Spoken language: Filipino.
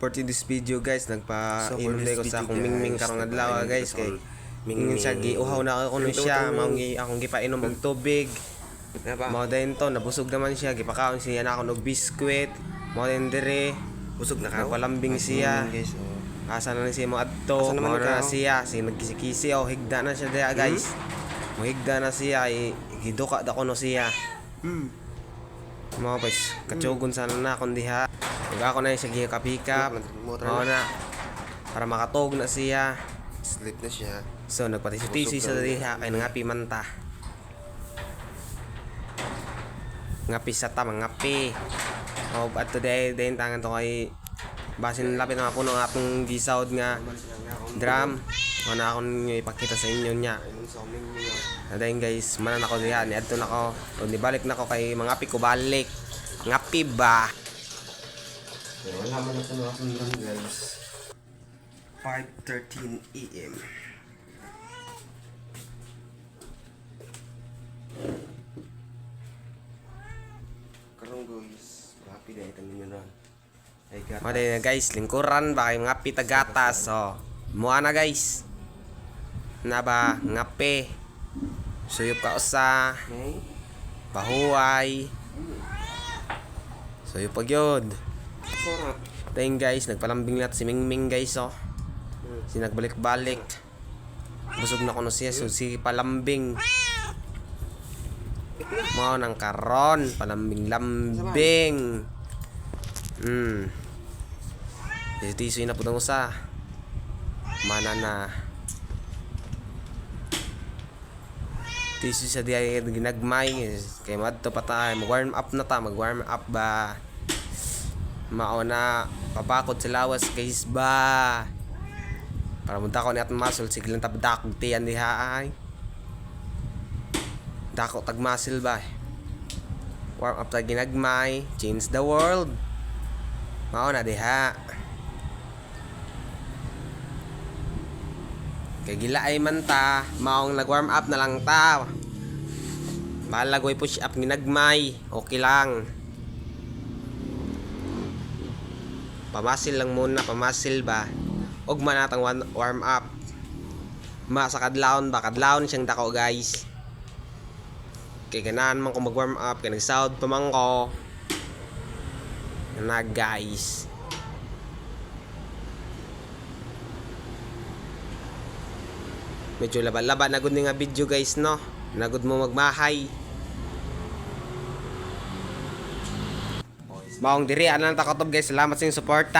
For this video guys, nagpa-inulay ko sa akong mingming karong adlaw guys kay mingming siya giuhaw na ako kuno siya, maungi akong gipainom og tubig. Mao din to, nabusog naman siya, gipakaon siya na ako og biskwit. Mao din dire, busog na ka. Nagpalambing siya. Asa na siya mo adto, mao na siya, nagkisi-kisi o higda na siya diha guys. Mohigda na siya, giduka da kuno siya. Mao guys, katsugon sana na kon diha. Ug ako na siya gikapikap. Mao na para makatog na siya. Sleep na siya. So nagpatisi-tisi sa diha kay nangapi man ta. Ngapi sa ta, mangapi. O at today din tangan to kay basin lapit na puno nga akong gisawd nga drum. O na akong ipakita sa inyo nya. Adayin guys, manan ako diha, niadto na ko. O nibalik na ko kay mangapi ko balik. Ngapi ba? Wala man na puno akong drum guys. 5:13 AM. Karong guys, happy day tanin yun ron. Ay gatas. Mada na guys, lingkuran ba kay ngapi tagatas. So, mua na guys. Na ba ngapi. Suyop ka usa, Okay. pahuway. Suyop pag yun. Sarap. Tayong guys, nagpalambing lahat si Mingming guys oh. Si nagbalik-balik. Busog na kuno siya, so si palambing. Mao nang karon, palambing-lambing. Tisoy na pudong usa. Mana na. Tisoy sa diay ginagmay kay madto pa ta, mag-warm up na ta, mag-warm up ba. Mao na papakot sa lawas guys ba. Para munta ko ni at muscle sige lang tabdak tiyan diha ay. Dako tag muscle ba. Warm up ta ginagmay, change the world. Mao na diha. Kay gila ay man ta, maong nag-warm up na lang ta. Balagoy push up ginagmay, okay lang. Pamasil lang muna, pamasil ba. Og man natang warm up. Ma sa kadlawon ba, kadlawon siyang dako guys. Kay ganahan man ko mag-warm up, kay nag-sound pa man ko. Na guys. Medyo laba-laba na gud ni nga video guys no. Nagud mo magmahay. Maong diri ana ta katob guys. Salamat sa inyong suporta.